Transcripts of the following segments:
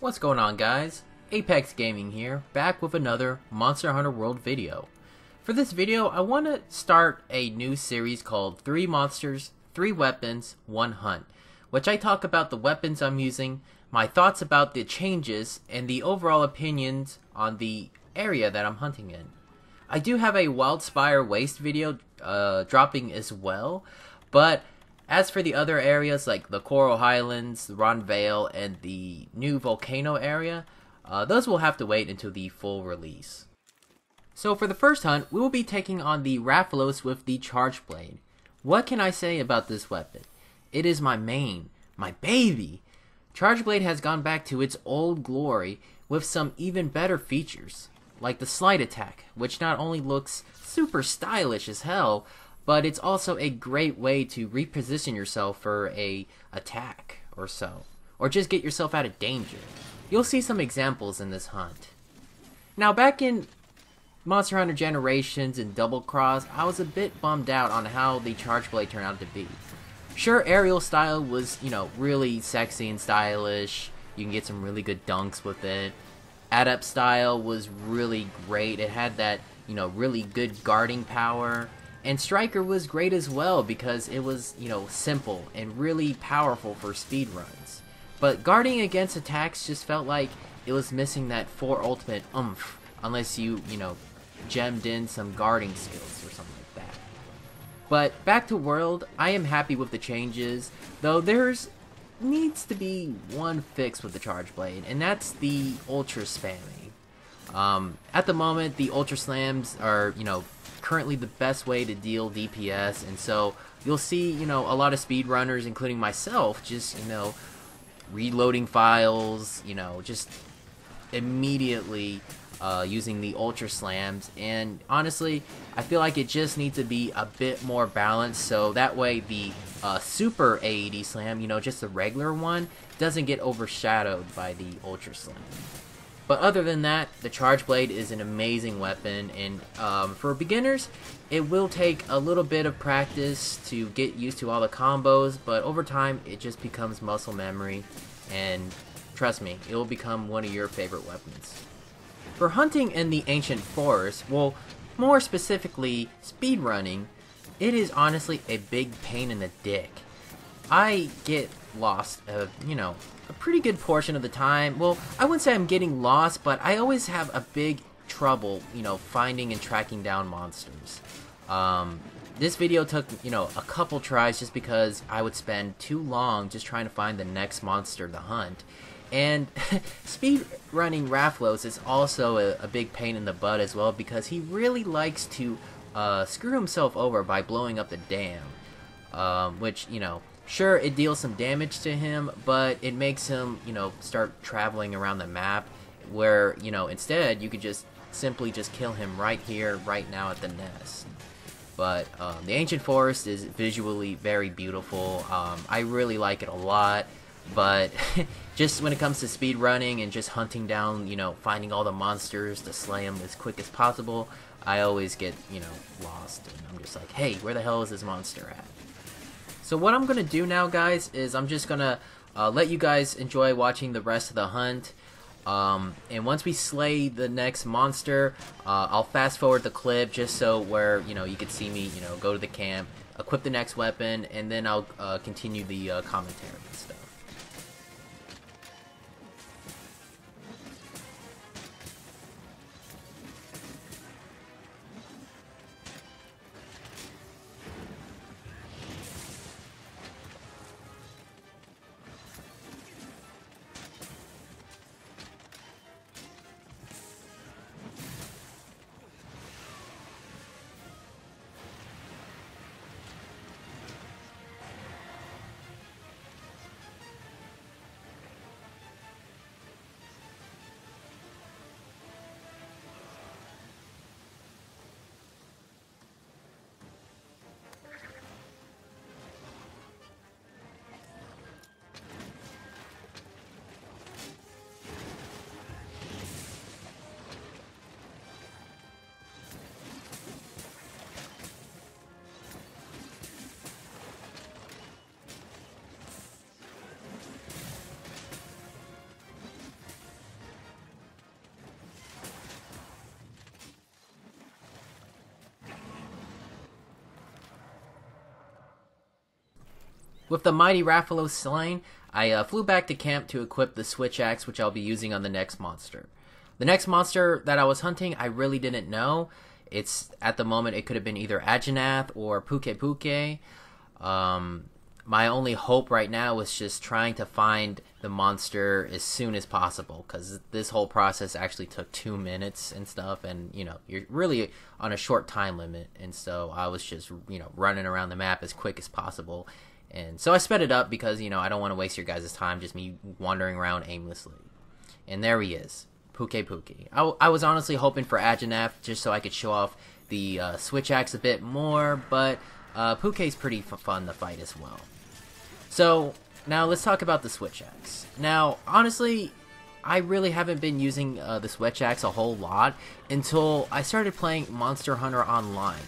What's going on, guys? Apex Gaming here, back with another Monster Hunter World video. For this video, I want to start a new series called 3 Monsters, 3 Weapons, 1 Hunt, which I talk about the weapons I'm using, my thoughts about the changes, and the overall opinions on the area that I'm hunting in. I do have a Wildspire Waste video dropping as well, but as for the other areas like the Coral Highlands, the Ron Vale, and the new Volcano area, those will have to wait until the full release. So for the first hunt, we will be taking on the Rathalos with the Charge Blade. What can I say about this weapon? It is my main, my baby! Charge Blade has gone back to its old glory with some even better features, like the slide attack, which not only looks super stylish as hell, but it's also a great way to reposition yourself for a attack or so, or just get yourself out of danger. You'll see some examples in this hunt. Now back in Monster Hunter Generations and Double Cross, I was a bit bummed out on how the Charge Blade turned out to be. Sure, aerial style was, really sexy and stylish. You can get some really good dunks with it. Adept style was really great. It had that, really good guarding power. And Striker was great as well because it was, simple and really powerful for speed runs. But guarding against attacks just felt like it was missing that 4 ultimate oomph, unless you, gemmed in some guarding skills or something like that. But back to World, I am happy with the changes, though there's needs to be one fix with the Charge Blade, and that's the Ultra Spamming. At the moment, the Ultra Slams are, currently the best way to deal DPS, and so you'll see, a lot of speedrunners, including myself, just, reloading files, just immediately using the Ultra Slams, and honestly, I feel like it just needs to be a bit more balanced, so that way the Super AED Slam, just the regular one, doesn't get overshadowed by the Ultra Slam. But other than that, the Charge Blade is an amazing weapon, and for beginners, it will take a little bit of practice to get used to all the combos, but over time, it just becomes muscle memory, and trust me, it will become one of your favorite weapons. For hunting in the Ancient Forest, well, more specifically, speedrunning, it is honestly a big pain in the dick. I get lost, a pretty good portion of the time. Well, I wouldn't say I'm getting lost, but I always have a big trouble, finding and tracking down monsters. This video took, a couple tries just because I would spend too long just trying to find the next monster to hunt. And speedrunning Rathalos is also a big pain in the butt as well because he really likes to screw himself over by blowing up the dam, which, sure, it deals some damage to him, but it makes him, start traveling around the map where, instead you could just simply just kill him right here, right now at the nest. But the Ancient Forest is visually very beautiful. I really like it a lot, but just when it comes to speedrunning and just hunting down, finding all the monsters to slay them as quick as possible, I always get, lost. And I'm just like, hey, where the hell is this monster at? So what I'm going to do now, guys, is I'm just going to let you guys enjoy watching the rest of the hunt. And once we slay the next monster, I'll fast forward the clip just so where, you can see me, go to the camp, equip the next weapon, and then I'll continue the commentary and stuff. With the mighty Rathalos slain, I flew back to camp to equip the Switch Axe, which I'll be using on the next monster. The next monster that I was hunting, I really didn't know. At the moment, it could have been either Anjanath or Pukei-Pukei. My only hope right now was just trying to find the monster as soon as possible, because this whole process actually took 2 minutes and stuff, and you're really on a short time limit, and so I was just running around the map as quick as possible. And so I sped it up because I don't want to waste your guys' time just me wandering around aimlessly. And there he is, Pukei-Pukei. I was honestly hoping for Anjanath just so I could show off the Switch Axe a bit more, but Pukei's pretty fun to fight as well. So now let's talk about the Switch Axe. Now, honestly, I really haven't been using the Switch Axe a whole lot until I started playing Monster Hunter Online.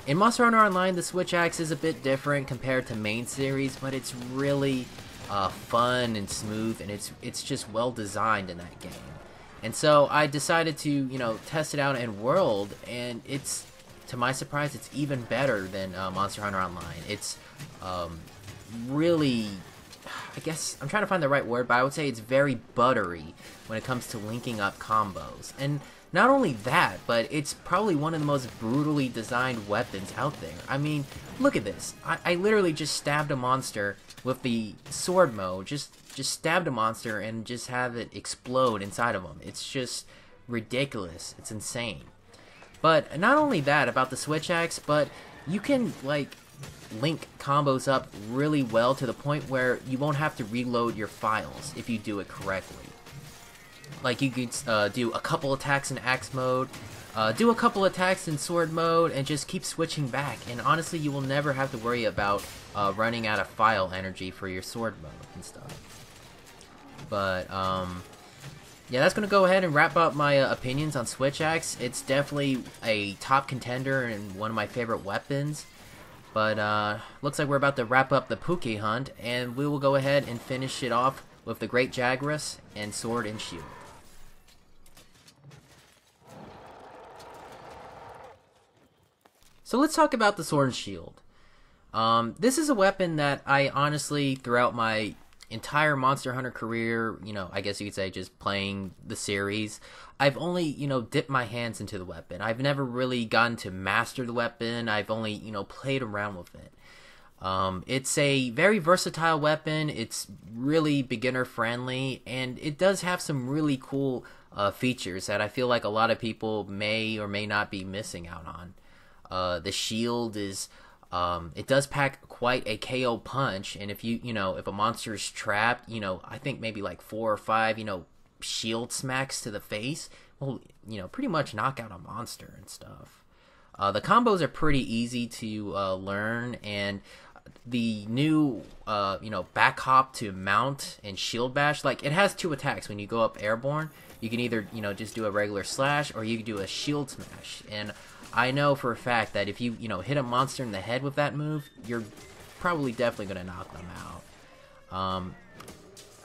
In Monster Hunter Online, the Switch Axe is a bit different compared to main series, but it's really fun and smooth, and it's just well designed in that game. And so I decided to test it out in World, and to my surprise, it's even better than Monster Hunter Online. It's really, I guess I'm trying to find the right word, but I would say it's very buttery when it comes to linking up combos. And not only that, but it's probably one of the most brutally designed weapons out there. I mean, look at this. I literally just stabbed a monster with the sword mode, just stabbed a monster and just have it explode inside of him. It's just ridiculous. It's insane. But not only that about the Switch Axe, but you can link combos up really well to the point where you won't have to reload your files if you do it correctly. Like you could do a couple attacks in axe mode, do a couple attacks in sword mode, and just keep switching back. And honestly, you will never have to worry about running out of file energy for your sword mode and stuff. But yeah, that's gonna go ahead and wrap up my opinions on Switch Axe. It's definitely a top contender and one of my favorite weapons. But looks like we're about to wrap up the Pukei hunt, and we will go ahead and finish it off with the Great Jagras and Sword and Shield. So let's talk about the Sword and Shield. This is a weapon that I honestly, throughout my entire Monster Hunter career, I guess you could say just playing the series, I've only, dipped my hands into the weapon. I've never really gotten to master the weapon. I've only, played around with it. It's a very versatile weapon. It's really beginner friendly, and it does have some really cool features that I feel like a lot of people may or may not be missing out on. The shield is, it does pack quite a KO punch, and if if a monster is trapped, I think maybe like 4 or 5, shield smacks to the face will, pretty much knock out a monster and stuff. The combos are pretty easy to learn, and the new, back hop to mount and shield bash, it has 2 attacks. When you go up airborne, you can either, just do a regular slash, or you can do a shield smash. And I know for a fact that if you, hit a monster in the head with that move, you're probably definitely going to knock them out.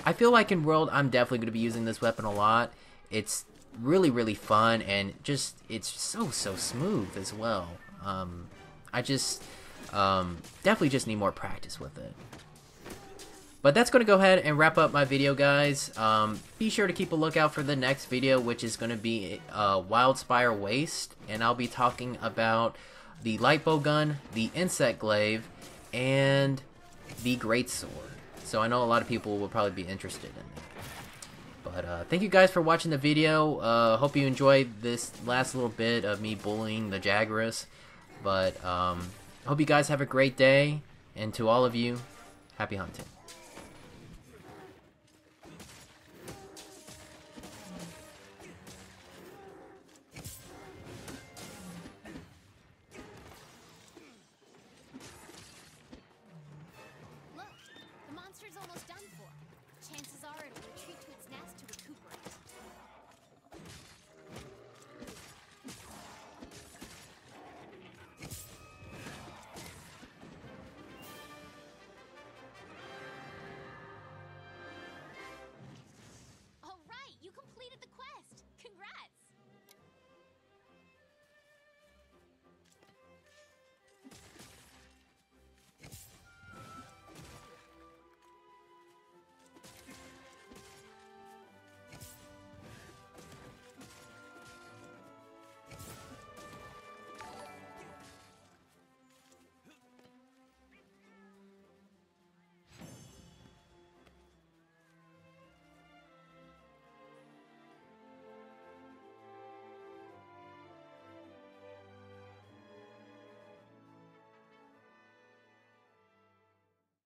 I feel like in World, I'm definitely going to be using this weapon a lot. It's really, really fun, and it's so smooth as well. I just definitely just need more practice with it. But that's going to go ahead and wrap up my video, guys. Be sure to keep a lookout for the next video, which is going to be Wildspire Waste, and I'll be talking about the light bow gun, the insect glaive, and the greatsword. So I know a lot of people will probably be interested in that. But thank you guys for watching the video. Hope you enjoyed this last little bit of me bullying the Jagras. But hope you guys have a great day, and to all of you, happy hunting.